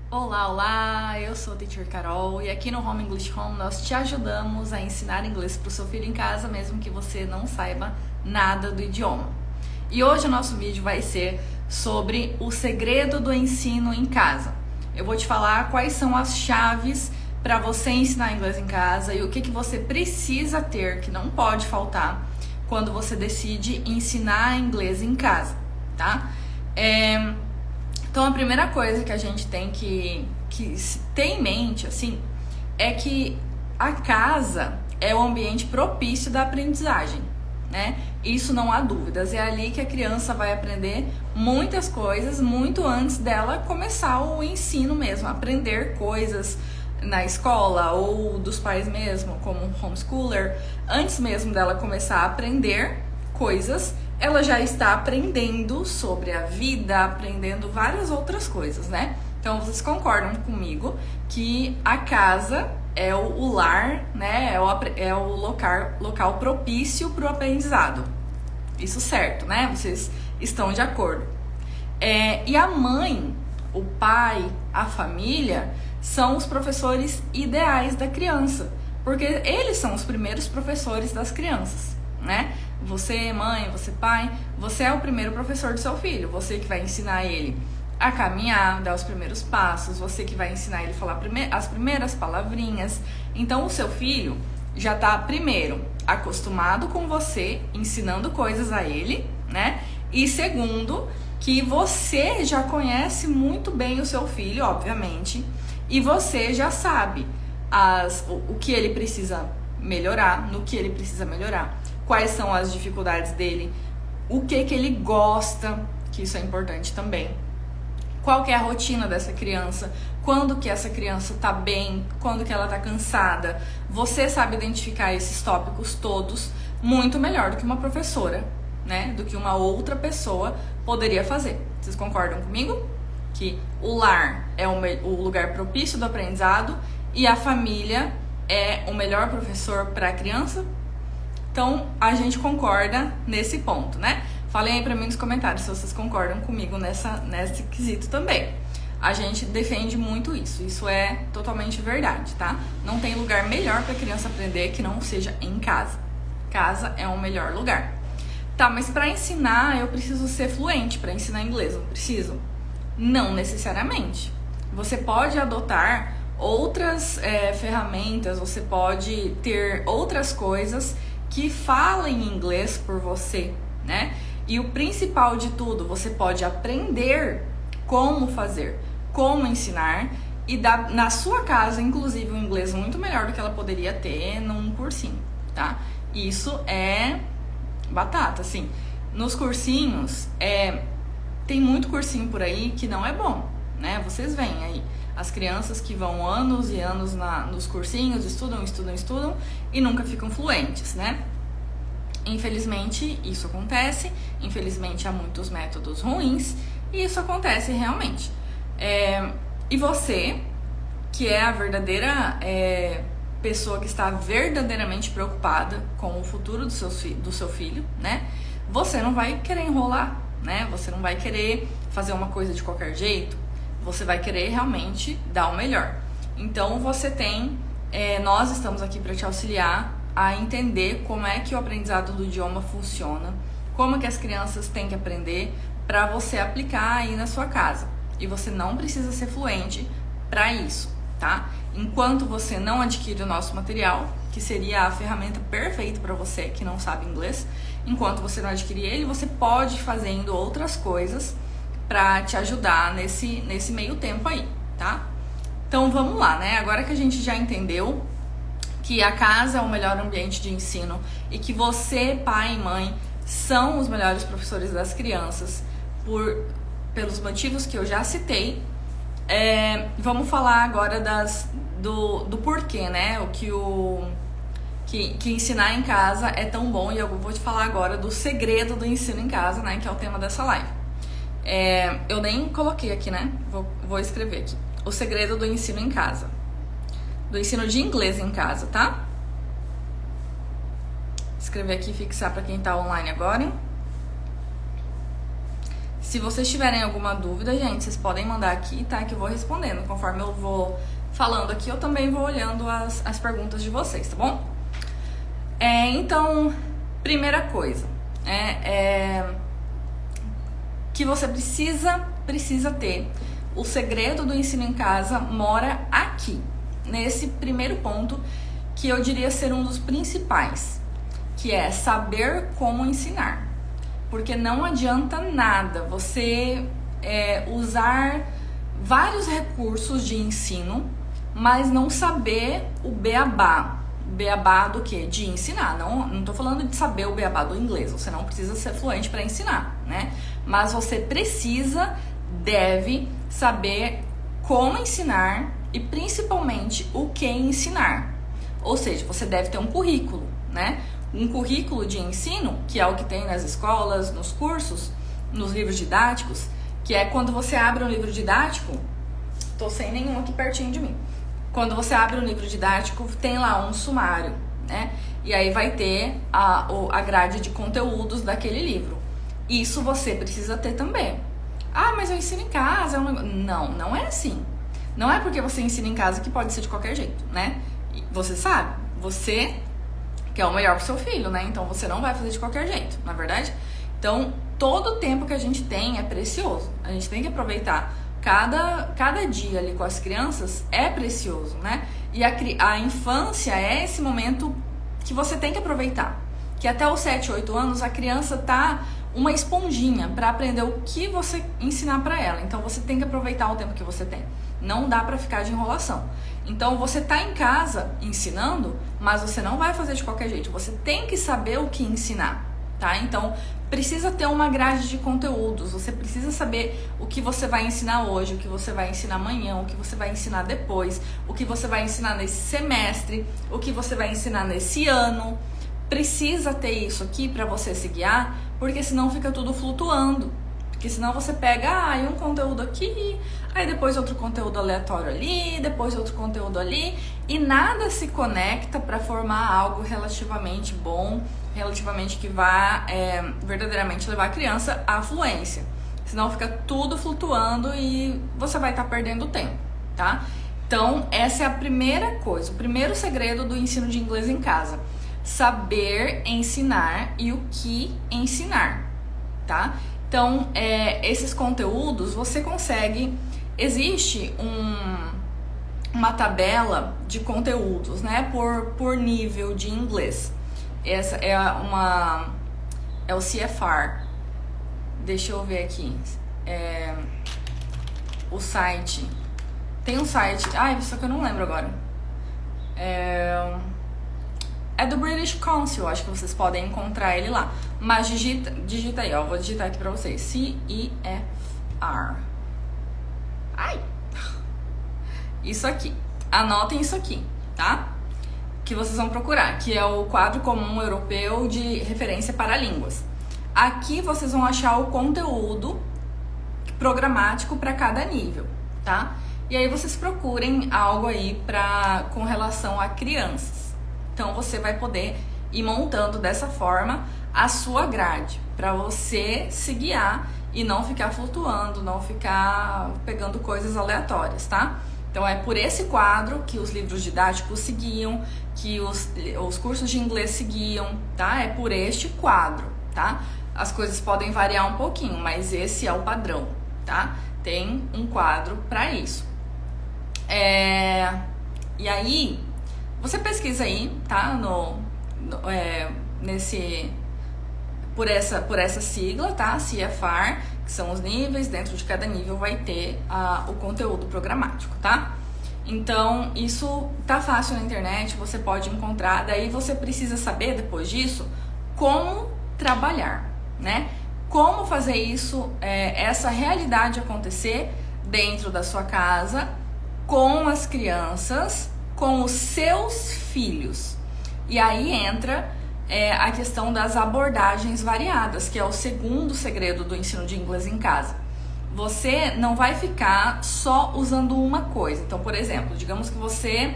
Olá, olá! Eu sou a Teacher Carol e aqui no Home English Home nós te ajudamos a ensinar inglês para o seu filho em casa, mesmo que você não saiba nada do idioma. E hoje o nosso vídeo vai ser sobre o segredo do ensino em casa. Eu vou te falar quais são as chaves para você ensinar inglês em casa e o que você precisa ter, que não pode faltar, quando você decide ensinar inglês em casa, tá? Então a primeira coisa que a gente tem que ter em mente, assim, é que a casa é o ambiente propício da aprendizagem, né? Isso não há dúvidas, é ali que a criança vai aprender muitas coisas muito antes dela começar o ensino mesmo, aprender coisas na escola ou dos pais mesmo, como um homeschooler. Antes mesmo dela começar a aprender coisas, ela já está aprendendo sobre a vida, aprendendo várias outras coisas, né? Então, vocês concordam comigo que a casa é o lar, né? É o local propício para o aprendizado. Isso certo, né? Vocês estão de acordo. E a mãe, o pai, a família são os professores ideais da criança, porque eles são os primeiros professores das crianças, né? Você, mãe, você, pai, você é o primeiro professor do seu filho. Você que vai ensinar ele a caminhar, dar os primeiros passos. Você que vai ensinar ele a falar as primeiras palavrinhas. Então, o seu filho já está, primeiro, acostumado com você, ensinando coisas a ele, né? E segundo, que você já conhece muito bem o seu filho, obviamente. E você já sabe o que ele precisa melhorar, no que ele precisa melhorar. Quais são as dificuldades dele, o que ele gosta, que isso é importante também. Qual que é a rotina dessa criança, quando que essa criança tá bem, quando que ela tá cansada. Você sabe identificar esses tópicos todos muito melhor do que uma professora, né? Do que uma outra pessoa poderia fazer. Vocês concordam comigo? Que o lar é o lugar propício do aprendizado e a família é o melhor professor para a criança? Então, a gente concorda nesse ponto, né? Falem aí pra mim nos comentários se vocês concordam comigo nesse quesito também. A gente defende muito isso. Isso é totalmente verdade, tá? Não tem lugar melhor pra criança aprender que não seja em casa. Casa é o melhor lugar. Tá, mas pra ensinar, eu preciso ser fluente pra ensinar inglês, não preciso? Não necessariamente. Você pode adotar outras ferramentas, você pode ter outras coisas que falem inglês por você, né? E o principal de tudo, você pode aprender como fazer, como ensinar e dar na sua casa, inclusive, um inglês muito melhor do que ela poderia ter num cursinho, tá? Isso é batata, assim. Nos cursinhos, tem muito cursinho por aí que não é bom, né? Vocês veem aí as crianças que vão anos e anos nos cursinhos, estudam e nunca ficam fluentes, né? Infelizmente, isso acontece. Infelizmente, há muitos métodos ruins e isso acontece realmente. E você, que é a verdadeira pessoa que está verdadeiramente preocupada com o futuro do seu filho, né? Você não vai querer enrolar, né? Você não vai querer fazer uma coisa de qualquer jeito. Você vai querer realmente dar o melhor. Então, nós estamos aqui para te auxiliar a entender como é que o aprendizado do idioma funciona, como que as crianças têm que aprender para você aplicar aí na sua casa. E você não precisa ser fluente para isso, tá? Enquanto você não adquire o nosso material, que seria a ferramenta perfeita para você que não sabe inglês, enquanto você não adquirir ele, você pode ir fazendo outras coisas para te ajudar nesse meio tempo aí, tá? Então vamos lá, né? Agora que a gente já entendeu que a casa é o melhor ambiente de ensino e que você, pai e mãe, são os melhores professores das crianças pelos motivos que eu já citei, vamos falar agora do porquê, né? Que ensinar em casa é tão bom, e eu vou te falar agora do segredo do ensino em casa, né? Que é o tema dessa live. Eu nem coloquei aqui, né? Vou escrever aqui. O segredo do ensino em casa. Do ensino de inglês em casa, tá? Escrever aqui e fixar para quem tá online agora. Se vocês tiverem alguma dúvida, gente, vocês podem mandar aqui, tá? Que eu vou respondendo. Conforme eu vou falando aqui, eu também vou olhando as perguntas de vocês, tá bom? Então, primeira coisa, que você precisa ter. O segredo do ensino em casa mora aqui, nesse primeiro ponto, que eu diria ser um dos principais, que é saber como ensinar. Porque não adianta nada você usar vários recursos de ensino, mas não saber o beabá. Beabá do quê? De ensinar. Não tô falando de saber o beabá do inglês. Você não precisa ser fluente para ensinar, né? Mas você deve saber como ensinar e principalmente o que ensinar. Ou seja, você deve ter um currículo, né? Um currículo de ensino, que é o que tem nas escolas, nos cursos, nos livros didáticos, que é quando você abre um livro didático, tô sem nenhum aqui pertinho de mim. Quando você abre um livro didático, tem lá um sumário, né? E aí vai ter a grade de conteúdos daquele livro. Isso você precisa ter também. Ah, mas eu ensino em casa. Não é assim. Não é porque você ensina em casa que pode ser de qualquer jeito, né? E você sabe, você quer o melhor pro seu filho, né? Então você não vai fazer de qualquer jeito, na verdade? Então, todo o tempo que a gente tem é precioso. A gente tem que aproveitar. Cada dia ali com as crianças é precioso, né? E a infância é esse momento que você tem que aproveitar. Que até os 7, 8 anos a criança tá uma esponjinha para aprender o que você ensinar para ela. Então você tem que aproveitar o tempo que você tem. Não dá para ficar de enrolação. Então você tá em casa ensinando, mas você não vai fazer de qualquer jeito. Você tem que saber o que ensinar, tá? Então precisa ter uma grade de conteúdos. Você precisa saber o que você vai ensinar hoje, o que você vai ensinar amanhã, o que você vai ensinar depois, o que você vai ensinar nesse semestre, o que você vai ensinar nesse ano. Precisa ter isso aqui para você se guiar, porque senão fica tudo flutuando. Porque senão você pega um conteúdo aqui, aí depois outro conteúdo aleatório ali, depois outro conteúdo ali, e nada se conecta para formar algo relativamente bom, relativamente que vá verdadeiramente levar a criança à fluência. Senão fica tudo flutuando e você vai estar perdendo tempo, tá? Então, essa é a primeira coisa, o primeiro segredo do ensino de inglês em casa. Saber ensinar e o que ensinar, tá? Então, esses conteúdos você consegue... Existe uma tabela de conteúdos, né? Por nível de inglês. Essa é o CFR. Deixa eu ver aqui. O site. Tem um site... só que eu não lembro agora. É do British Council, acho que vocês podem encontrar ele lá. Mas digita aí, ó. Vou digitar aqui pra vocês. CEFR. Isso aqui. Anotem isso aqui, tá? Que vocês vão procurar. Que é o Quadro Comum Europeu de Referência para Línguas. Aqui vocês vão achar o conteúdo programático para cada nível, tá? E aí vocês procurem algo aí com relação a crianças. Então você vai poder ir montando dessa forma a sua grade, para você se guiar e não ficar flutuando, não ficar pegando coisas aleatórias, tá? Então é por esse quadro que os livros didáticos seguiam, que os cursos de inglês seguiam, tá? É por este quadro, tá? As coisas podem variar um pouquinho, mas esse é o padrão, tá? Tem um quadro para isso. E aí, você pesquisa aí, tá? Por essa sigla, tá? CFR, que são os níveis. Dentro de cada nível vai ter o conteúdo programático, tá? Então, isso tá fácil na internet, você pode encontrar. Daí você precisa saber, depois disso, como trabalhar, né? Como fazer isso, essa realidade acontecer dentro da sua casa, com as crianças, com os seus filhos. E aí entra a questão das abordagens variadas, que é o segundo segredo do ensino de inglês em casa. Você não vai ficar só usando uma coisa. Então, por exemplo, digamos que você,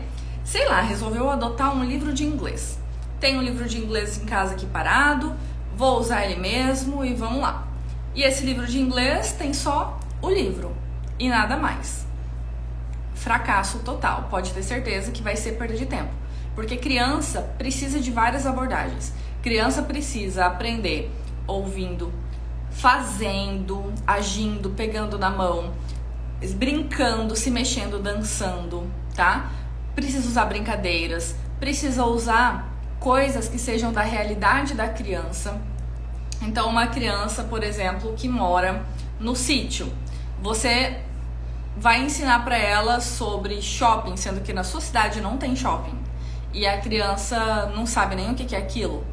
resolveu adotar um livro de inglês. Tem um livro de inglês em casa aqui parado, vou usar ele mesmo e vamos lá. E esse livro de inglês tem só o livro e nada mais. Fracasso total, pode ter certeza que vai ser perda de tempo. Porque criança precisa de várias abordagens. Criança precisa aprender ouvindo, fazendo, agindo, pegando na mão, brincando, se mexendo, dançando, tá? Precisa usar brincadeiras, precisa usar coisas que sejam da realidade da criança. Então, uma criança, por exemplo, que mora no sítio, você vai ensinar para ela sobre shopping, sendo que na sua cidade não tem shopping, e a criança não sabe nem o que é aquilo.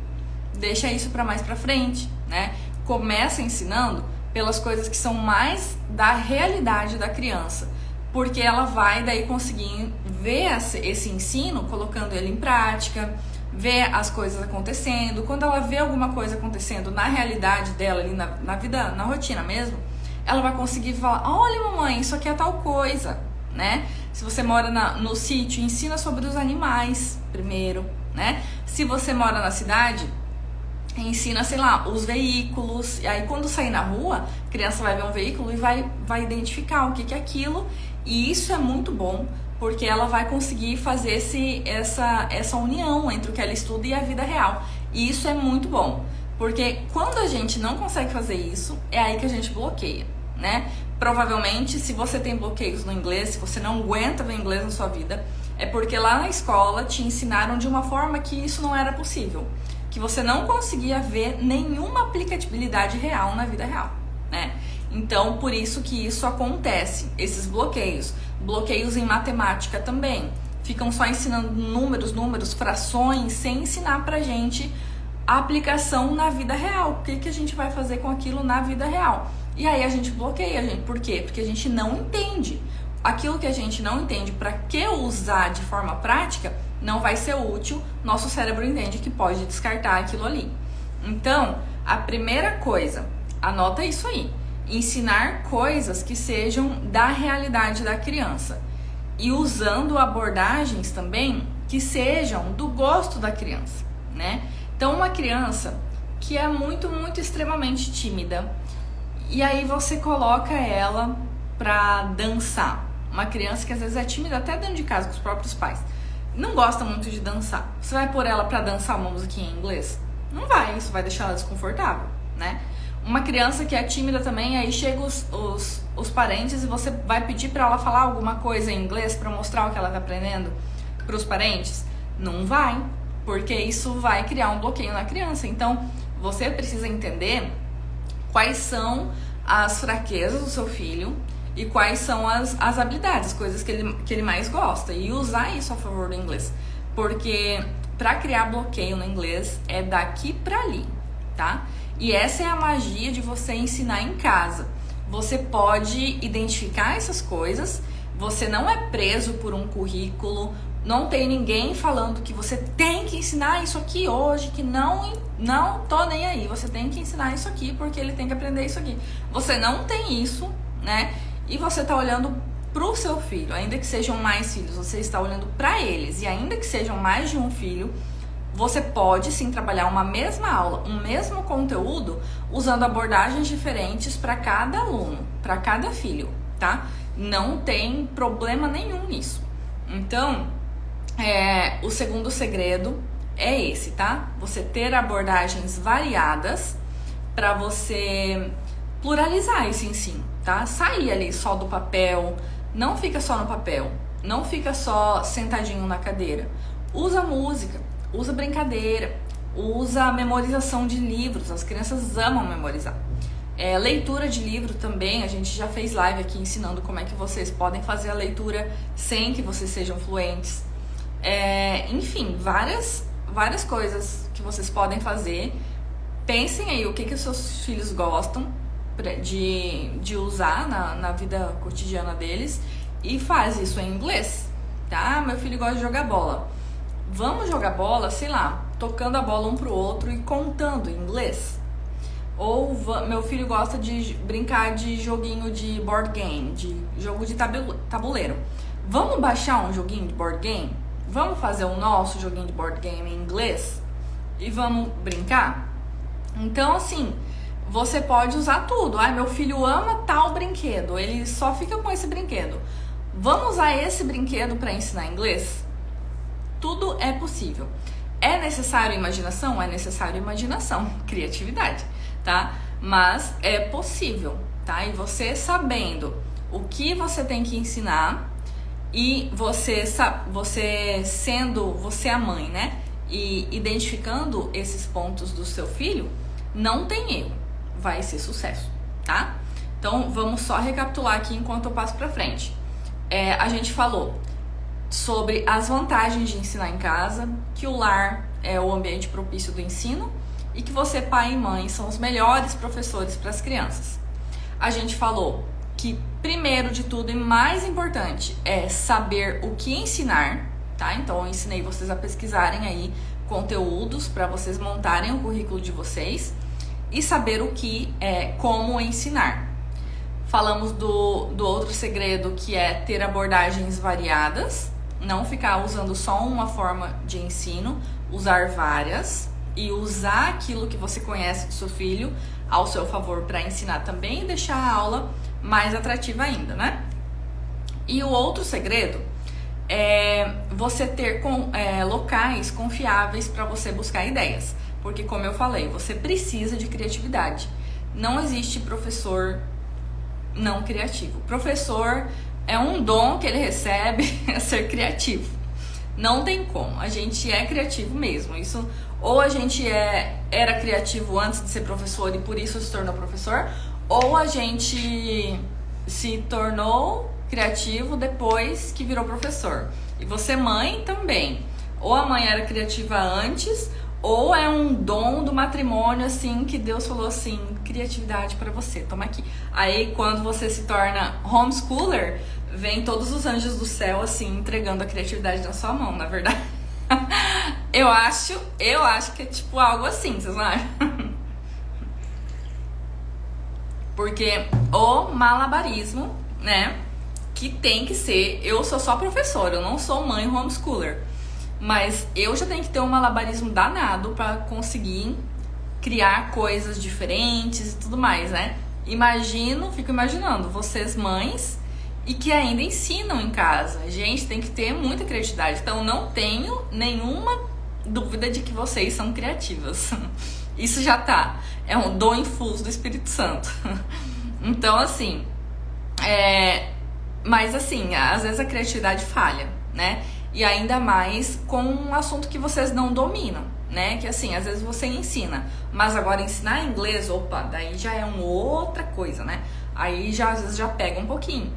Deixa isso para mais para frente, né? Começa ensinando pelas coisas que são mais da realidade da criança, porque ela vai daí conseguir ver esse ensino, colocando ele em prática, ver as coisas acontecendo. Quando ela vê alguma coisa acontecendo na realidade dela, ali na vida, na rotina mesmo, ela vai conseguir falar: olha, mamãe, isso aqui é tal coisa, né? Se você mora no sítio, ensina sobre os animais primeiro, né? Se você mora na cidade, ensina, sei lá, os veículos. E aí quando sair na rua, a criança vai ver um veículo e vai identificar o que é aquilo. E isso é muito bom, porque ela vai conseguir fazer essa união entre o que ela estuda e a vida real. E isso é muito bom, porque quando a gente não consegue fazer isso, é aí que a gente bloqueia, né? Provavelmente, se você tem bloqueios no inglês, se você não aguenta ver inglês na sua vida, é porque lá na escola te ensinaram de uma forma que isso não era possível, que você não conseguia ver nenhuma aplicabilidade real na vida real, né? Então, por isso que isso acontece, esses bloqueios. Bloqueios em matemática também. Ficam só ensinando números, frações, sem ensinar pra gente a aplicação na vida real. O que a gente vai fazer com aquilo na vida real? E aí a gente bloqueia, gente. Por quê? Porque a gente não entende. Aquilo que a gente não entende, para que usar de forma prática, não vai ser útil. Nosso cérebro entende que pode descartar aquilo ali. Então, a primeira coisa, anota isso aí: ensinar coisas que sejam da realidade da criança e usando abordagens também que sejam do gosto da criança, né? Então, uma criança que é muito extremamente tímida, e aí você coloca ela pra dançar. Uma criança que às vezes é tímida até dentro de casa com os próprios pais, não gosta muito de dançar. Você vai pôr ela pra dançar uma musiquinha em inglês? Não vai, isso vai deixar ela desconfortável, né? Uma criança que é tímida também, aí chegam os parentes e você vai pedir pra ela falar alguma coisa em inglês pra mostrar o que ela tá aprendendo pros parentes? Não vai, porque isso vai criar um bloqueio na criança. Então, você precisa entender quais são as fraquezas do seu filho e quais são as habilidades, as coisas que ele mais gosta, e usar isso a favor do inglês. Porque pra criar bloqueio no inglês é daqui pra ali, tá? E essa é a magia de você ensinar em casa. Você pode identificar essas coisas, você não é preso por um currículo, não tem ninguém falando que você tem que ensinar isso aqui hoje, que não tô nem aí, você tem que ensinar isso aqui porque ele tem que aprender isso aqui. Você não tem isso, né? E você tá olhando pro seu filho, ainda que sejam mais filhos, você está olhando para eles, e ainda que sejam mais de um filho, você pode sim trabalhar uma mesma aula, um mesmo conteúdo, usando abordagens diferentes para cada aluno, para cada filho, tá? Não tem problema nenhum nisso. Então, o segundo segredo é esse, tá? Você ter abordagens variadas para você pluralizar esse ensino, tá? Sair ali só do papel, não fica só no papel, não fica só sentadinho na cadeira. Usa música, usa brincadeira, usa memorização de livros, as crianças amam memorizar. Leitura de livro também, a gente já fez live aqui ensinando como é que vocês podem fazer a leitura sem que vocês sejam fluentes. Enfim, várias coisas que vocês podem fazer. Pensem aí o que os seus filhos gostam de usar na vida cotidiana deles e faz isso em inglês, tá? Meu filho gosta de jogar bola. Vamos jogar bola, sei lá, tocando a bola um pro outro e contando em inglês. Ou meu filho gosta de brincar de joguinho de board game, de jogo de tabuleiro. Vamos baixar um joguinho de board game? Vamos fazer o nosso joguinho de board game em inglês? E vamos brincar? Então, assim, você pode usar tudo. Meu filho ama tal brinquedo, ele só fica com esse brinquedo. Vamos usar esse brinquedo para ensinar inglês? Tudo é possível. É necessário imaginação? É necessário imaginação, criatividade, tá? Mas é possível, tá? E você sabendo o que você tem que ensinar e você sendo você a mãe, né? E identificando esses pontos do seu filho, não tem erro, vai ser sucesso, tá? Então vamos só recapitular aqui enquanto eu passo pra frente. A gente falou sobre as vantagens de ensinar em casa, que o lar é o ambiente propício do ensino e que você, pai e mãe, são os melhores professores para as crianças. A gente falou que primeiro de tudo e mais importante é saber o que ensinar, tá? Então eu ensinei vocês a pesquisarem aí conteúdos para vocês montarem o currículo de vocês e saber o que como ensinar. Falamos do outro segredo, que é ter abordagens variadas, não ficar usando só uma forma de ensino, usar várias e usar aquilo que você conhece do seu filho ao seu favor para ensinar também e deixar a aula mais atrativa ainda, né? E o outro segredo é você ter locais confiáveis para você buscar ideias, porque como eu falei, você precisa de criatividade. Não existe professor não criativo. Professor é um dom que ele recebe, é ser criativo. Não tem como. A gente é criativo mesmo. Isso, ou a gente era criativo antes de ser professor e por isso se tornou professor, ou a gente se tornou criativo depois que virou professor. E você, mãe, também. Ou a mãe era criativa antes, ou é um dom do matrimônio, assim, que Deus falou assim, criatividade pra você, toma aqui. Aí, quando você se torna homeschooler, vem todos os anjos do céu, assim, entregando a criatividade na sua mão, na verdade. Eu acho que é tipo algo assim, vocês não acham? Porque o malabarismo, né, que tem que ser... Eu sou só professora, eu não sou mãe homeschooler. Mas eu já tenho que ter um malabarismo danado pra conseguir criar coisas diferentes e tudo mais, né? Fico imaginando, vocês mães e que ainda ensinam em casa. Gente, tem que ter muita criatividade. Então, não tenho nenhuma dúvida de que vocês são criativas. Isso já tá. É um dom infuso do Espírito Santo. Então, assim... Mas, assim, às vezes a criatividade falha, né? E ainda mais com um assunto que vocês não dominam, né? Que assim, às vezes você ensina, mas agora ensinar inglês, opa, daí já é uma outra coisa, né? Aí já às vezes já pega um pouquinho.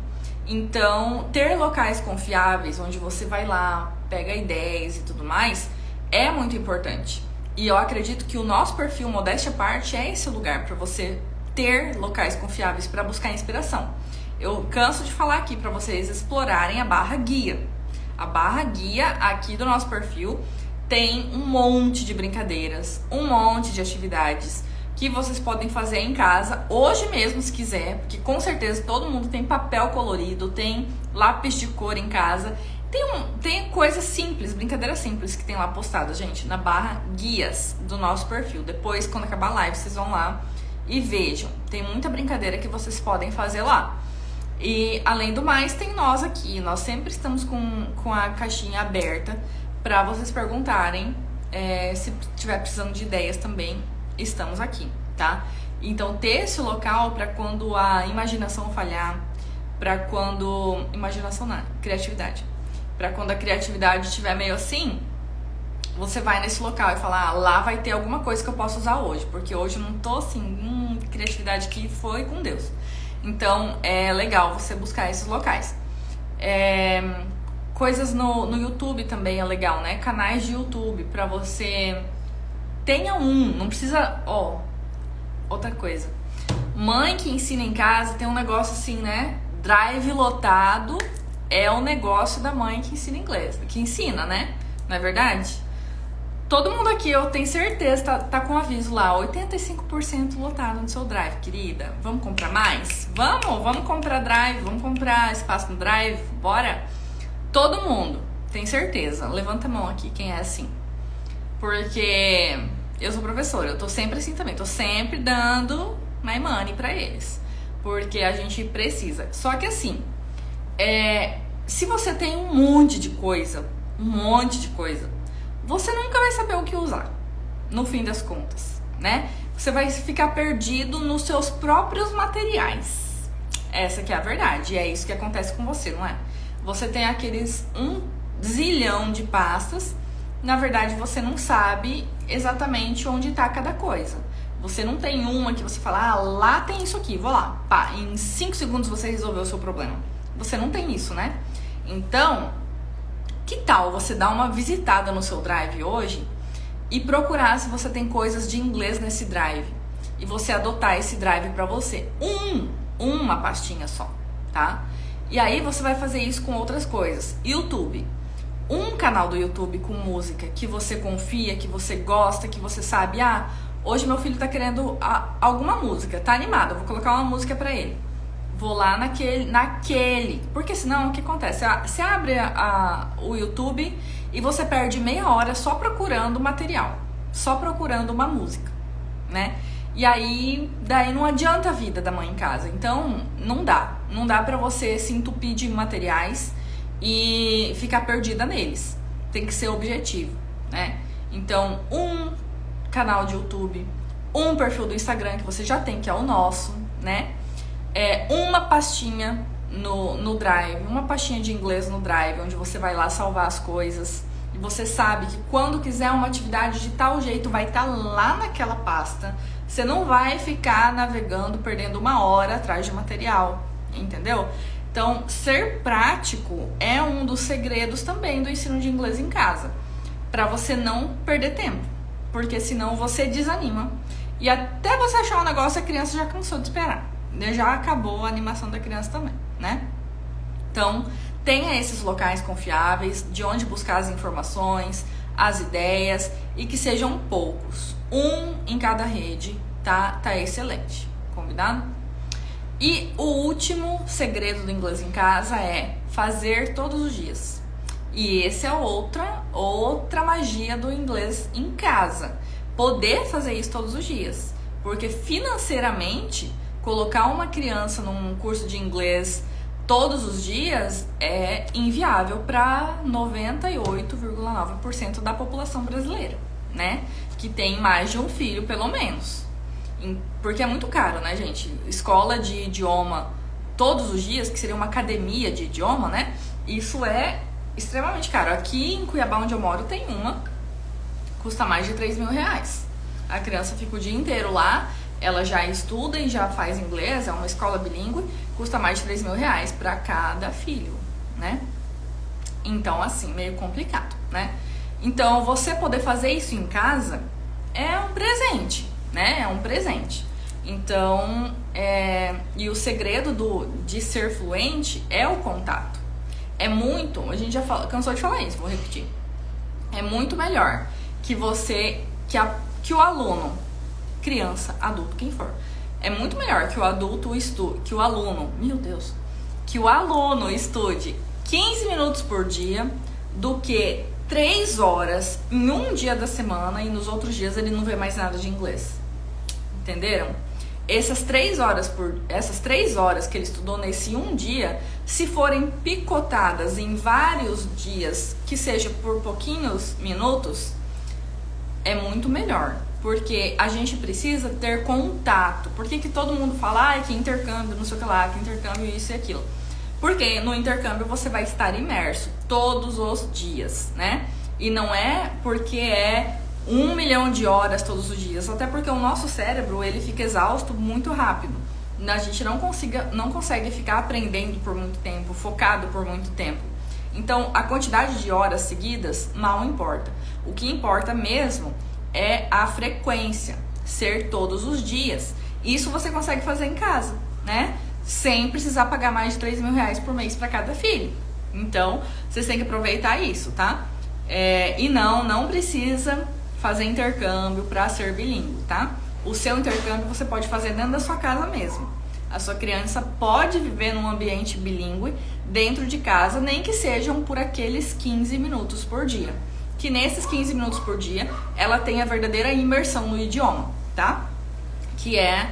Então, ter locais confiáveis, onde você vai lá, pega ideias e tudo mais, é muito importante. E eu acredito que o nosso perfil Modéstia à Parte é esse lugar para você ter locais confiáveis para buscar inspiração. Eu canso de falar aqui para vocês explorarem a barra guia. A barra guia aqui do nosso perfil tem um monte de brincadeiras, um monte de atividades que vocês podem fazer em casa, hoje mesmo se quiser, porque com certeza todo mundo tem papel colorido, tem lápis de cor em casa, tem coisas simples, brincadeiras simples que tem lá postadas, gente, na barra guias do nosso perfil. Depois, quando acabar a live, vocês vão lá e vejam, tem muita brincadeira que vocês podem fazer lá. E, além do mais, tem nós aqui. Nós sempre estamos com a caixinha aberta para vocês perguntarem. Se tiver precisando de ideias também, estamos aqui, tá? Então, ter esse local para quando a imaginação falhar, para quando... Imaginação não, criatividade. Para quando a criatividade estiver meio assim, você vai nesse local e fala, lá vai ter alguma coisa que eu posso usar hoje. Porque hoje eu não tô assim, criatividade que foi com Deus. Então, é legal você buscar esses locais. Coisas no YouTube também é legal, né? Canais de YouTube pra você... Tenha não precisa... outra coisa. Mãe que ensina em casa tem um negócio assim, né? Drive lotado é o negócio da mãe que ensina inglês. Que ensina, né? Não é verdade? Todo mundo aqui, eu tenho certeza, tá com aviso lá, 85% lotado no seu drive, querida. Vamos comprar mais? Vamos comprar drive, vamos comprar espaço no drive, bora? Todo mundo, tem certeza. Levanta a mão aqui, quem é assim. Porque eu sou professora, eu tô sempre assim também, tô sempre dando my money pra eles. Porque a gente precisa. Só que assim, se você tem um monte de coisa, você nunca vai saber o que usar, no fim das contas, né? Você vai ficar perdido nos seus próprios materiais. Essa que é a verdade, e é isso que acontece com você, não é? Você tem aqueles 1 zilhão de pastas, na verdade você não sabe exatamente onde está cada coisa. Você não tem uma que você fala, lá tem isso aqui, vou lá. Pá, em 5 segundos você resolveu o seu problema. Você não tem isso, né? Então, que tal você dar uma visitada no seu Drive hoje e procurar se você tem coisas de inglês nesse Drive. E você adotar esse Drive pra você. Uma pastinha só, tá? E aí você vai fazer isso com outras coisas. YouTube. Um canal do YouTube com música que você confia, que você gosta, que você sabe, hoje meu filho tá querendo alguma música, tá animado, eu vou colocar uma música pra ele. Vou lá naquele. Porque senão, o que acontece? Você abre o YouTube e você perde meia hora só procurando material. Só procurando uma música, né? E aí, daí não adianta a vida da mãe em casa. Então, não dá. Não dá pra você se entupir de materiais e ficar perdida neles. Tem que ser objetivo, né? Então, um canal de YouTube, um perfil do Instagram que você já tem, que é o nosso, né? Uma pastinha no Drive, uma pastinha de inglês no Drive, onde você vai lá salvar as coisas. E você sabe que quando quiser uma atividade de tal jeito, vai estar lá naquela pasta. Você não vai ficar navegando, perdendo 1 hora atrás de material, entendeu? Então, ser prático é um dos segredos também do ensino de inglês em casa, para você não perder tempo, porque senão você desanima. E até você achar um negócio, a criança já cansou de esperar. Já acabou a animação da criança também, né? Então, tenha esses locais confiáveis, de onde buscar as informações, as ideias, e que sejam poucos. Um em cada rede, tá excelente. Combinado? E o último segredo do inglês em casa é fazer todos os dias. E esse é outra magia do inglês em casa. Poder fazer isso todos os dias. Porque financeiramente, colocar uma criança num curso de inglês todos os dias é inviável para 98,9% da população brasileira, né? Que tem mais de um filho, pelo menos. Porque é muito caro, né, gente? Escola de idioma todos os dias, que seria uma academia de idioma, né? Isso é extremamente caro. Aqui em Cuiabá, onde eu moro, tem uma, custa mais de 3 mil reais. A criança fica o dia inteiro lá, ela já estuda e já faz inglês, é uma escola bilíngue, custa mais de 3 mil reais para cada filho, né? Então, assim, meio complicado, né? Então, você poder fazer isso em casa é um presente, né? É um presente. Então, e o segredo de ser fluente é o contato. A gente já cansou de falar isso, vou repetir. É muito melhor que o aluno, criança, adulto, quem for, é muito melhor que o aluno estude 15 minutos por dia do que 3 horas em um dia da semana e nos outros dias ele não vê mais nada de inglês. Entenderam? Essas 3 horas que ele estudou nesse um dia, se forem picotadas em vários dias, que seja por pouquinhos minutos, é muito melhor. Porque a gente precisa ter contato. Por que todo mundo fala que intercâmbio, não sei o que lá, que intercâmbio isso e aquilo? Porque no intercâmbio você vai estar imerso todos os dias, né? E não é porque é 1 milhão de horas todos os dias, até porque o nosso cérebro, ele fica exausto muito rápido. A gente não consegue ficar aprendendo por muito tempo, focado por muito tempo. Então, a quantidade de horas seguidas mal importa. O que importa mesmo é a frequência, ser todos os dias. Isso você consegue fazer em casa, né? Sem precisar pagar mais de 3 mil reais por mês para cada filho. Então, vocês têm que aproveitar isso, tá? E não precisa fazer intercâmbio para ser bilíngue, tá? O seu intercâmbio você pode fazer dentro da sua casa mesmo. A sua criança pode viver num ambiente bilíngue dentro de casa, nem que sejam por aqueles 15 minutos por dia. Que nesses 15 minutos por dia, ela tem a verdadeira imersão no idioma, tá? Que é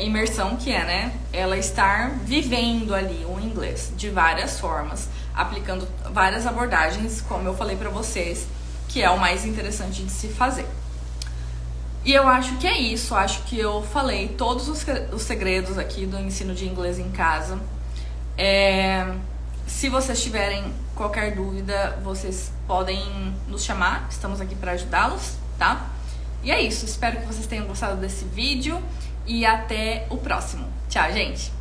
imersão, que é, né, ela estar vivendo ali o inglês de várias formas, aplicando várias abordagens, como eu falei pra vocês, que é o mais interessante de se fazer. E eu acho que é isso, acho que eu falei todos os segredos aqui do ensino de inglês em casa. Se vocês tiverem qualquer dúvida, vocês podem nos chamar, estamos aqui para ajudá-los, tá? E é isso, espero que vocês tenham gostado desse vídeo e até o próximo. Tchau, gente!